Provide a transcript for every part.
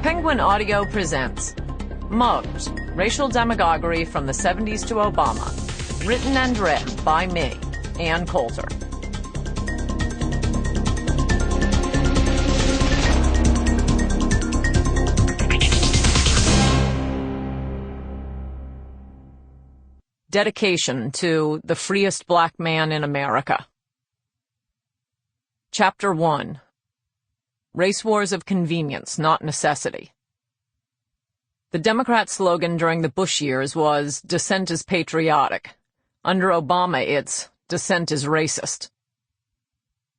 Penguin Audio presents Mugs, Racial Demagoguery from the 70s to Obama. Written and read by me, Ann Coulter. Dedication to the freest black man in America. Chapter 1. Race Wars of Convenience, Not Necessity. The Democrat slogan during the Bush years was, "Dissent is patriotic." Under Obama, it's, "Dissent is racist."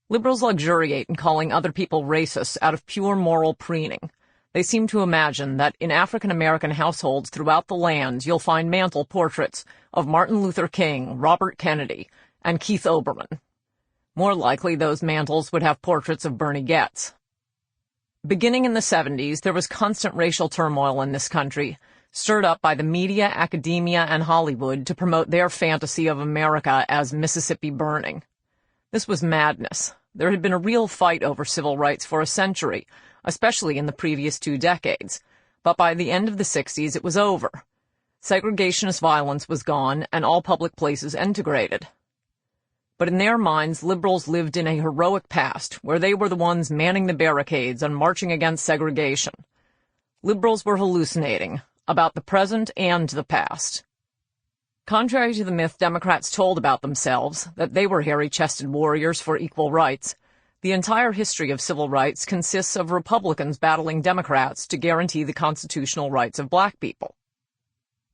Liberals luxuriate in calling other people racist out of pure moral preening. They seem to imagine that in African-American households throughout the land you'll find mantel portraits of Martin Luther King, Robert Kennedy, and Keith Olbermann. More likely, those mantels would have portraits of Bernhard Goetz. Beginning in the 70s, there was constant racial turmoil in this country, stirred up by the media, academia, and Hollywood to promote their fantasy of America as Mississippi burning. This was madness. There had been a real fight over civil rights for a century, especially in the previous 2 decades. But by the end of the 60s, it was over. Segregationist violence was gone, and all public places integrated. But in their minds, liberals lived in a heroic past, where they were the ones manning the barricades and marching against segregation. Liberals were hallucinating about the present and the past. Contrary to the myth Democrats told about themselves, that they were hairy-chested warriors for equal rights, the entire history of civil rights consists of Republicans battling Democrats to guarantee the constitutional rights of black people.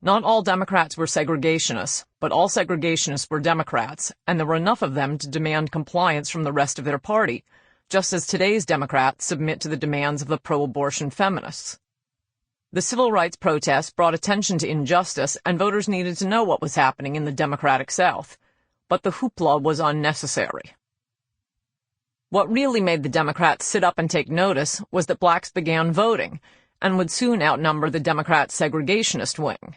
Not all Democrats were segregationists, but all segregationists were Democrats, and there were enough of them to demand compliance from the rest of their party, just as today's Democrats submit to the demands of the pro-abortion feminists. The civil rights protests brought attention to injustice, and voters needed to know what was happening in the Democratic South, but the hoopla was unnecessary. What really made the Democrats sit up and take notice was that blacks began voting, and would soon outnumber the Democrats' segregationist wing.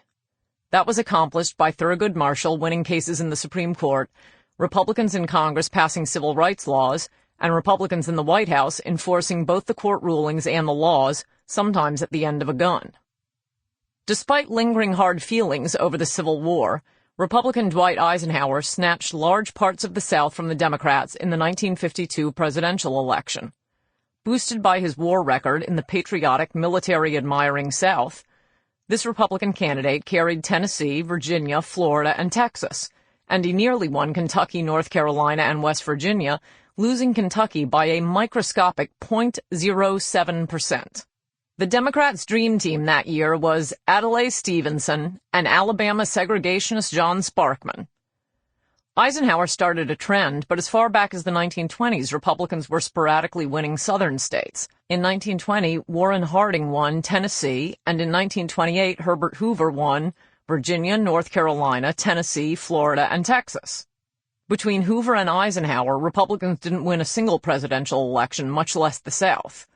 That was accomplished by Thurgood Marshall winning cases in the Supreme Court, Republicans in Congress passing civil rights laws, and Republicans in the White House enforcing both the court rulings and the laws, sometimes at the end of a gun. Despite lingering hard feelings over the Civil War, Republican Dwight Eisenhower snatched large parts of the South from the Democrats in the 1952 presidential election. Boosted by his war record in the patriotic, military-admiring South, this Republican candidate carried Tennessee, Virginia, Florida, and Texas, and he nearly won Kentucky, North Carolina, and West Virginia, losing Kentucky by a microscopic 0.07%. The Democrats' dream team that year was Adlai Stevenson and Alabama segregationist John Sparkman. Eisenhower started a trend, but as far back as the 1920s, Republicans were sporadically winning southern states. In 1920, Warren Harding won Tennessee, and in 1928, Herbert Hoover won Virginia, North Carolina, Tennessee, Florida, and Texas. Between Hoover and Eisenhower, Republicans didn't win a single presidential election, much less the South.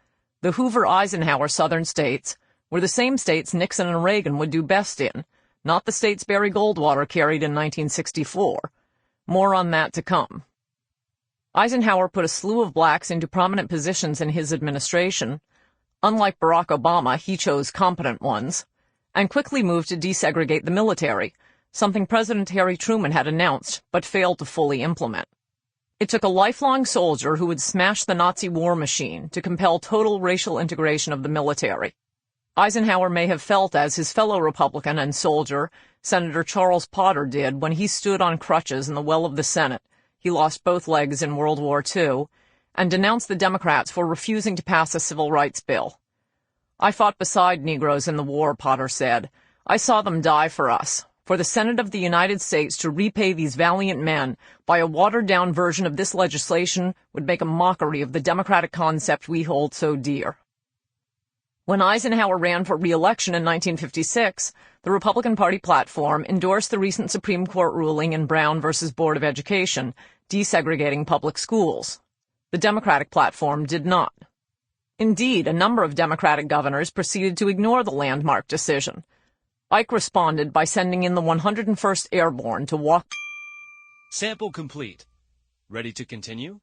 The Hoover-Eisenhower southern states were the same states Nixon and Reagan would do best in, not the states Barry Goldwater carried in 1964. More on that to come. Eisenhower put a slew of blacks into prominent positions in his administration. Unlike Barack Obama, he chose competent ones, and quickly moved to desegregate the military, something President Harry Truman had announced but failed to fully implement. It took a lifelong soldier who would smash the Nazi war machine to compel total racial integration of the military. Eisenhower may have felt as his fellow Republican and soldier, Senator Charles Potter, did when he stood on crutches in the well of the Senate. He lost both legs in World War II, and denounced the Democrats for refusing to pass a civil rights bill. "I fought beside Negroes in the war," Potter said. "I saw them die for us. For the Senate of the United States to repay these valiant men by a watered-down version of this legislation would make a mockery of the democratic concept we hold so dear." When Eisenhower ran for re-election in 1956, the Republican Party platform endorsed the recent Supreme Court ruling in Brown v. Board of Education, desegregating public schools. The Democratic platform did not. Indeed, a number of Democratic governors proceeded to ignore the landmark decision. Ike responded by sending in the 101st Airborne to walk Sample complete. Ready to continue?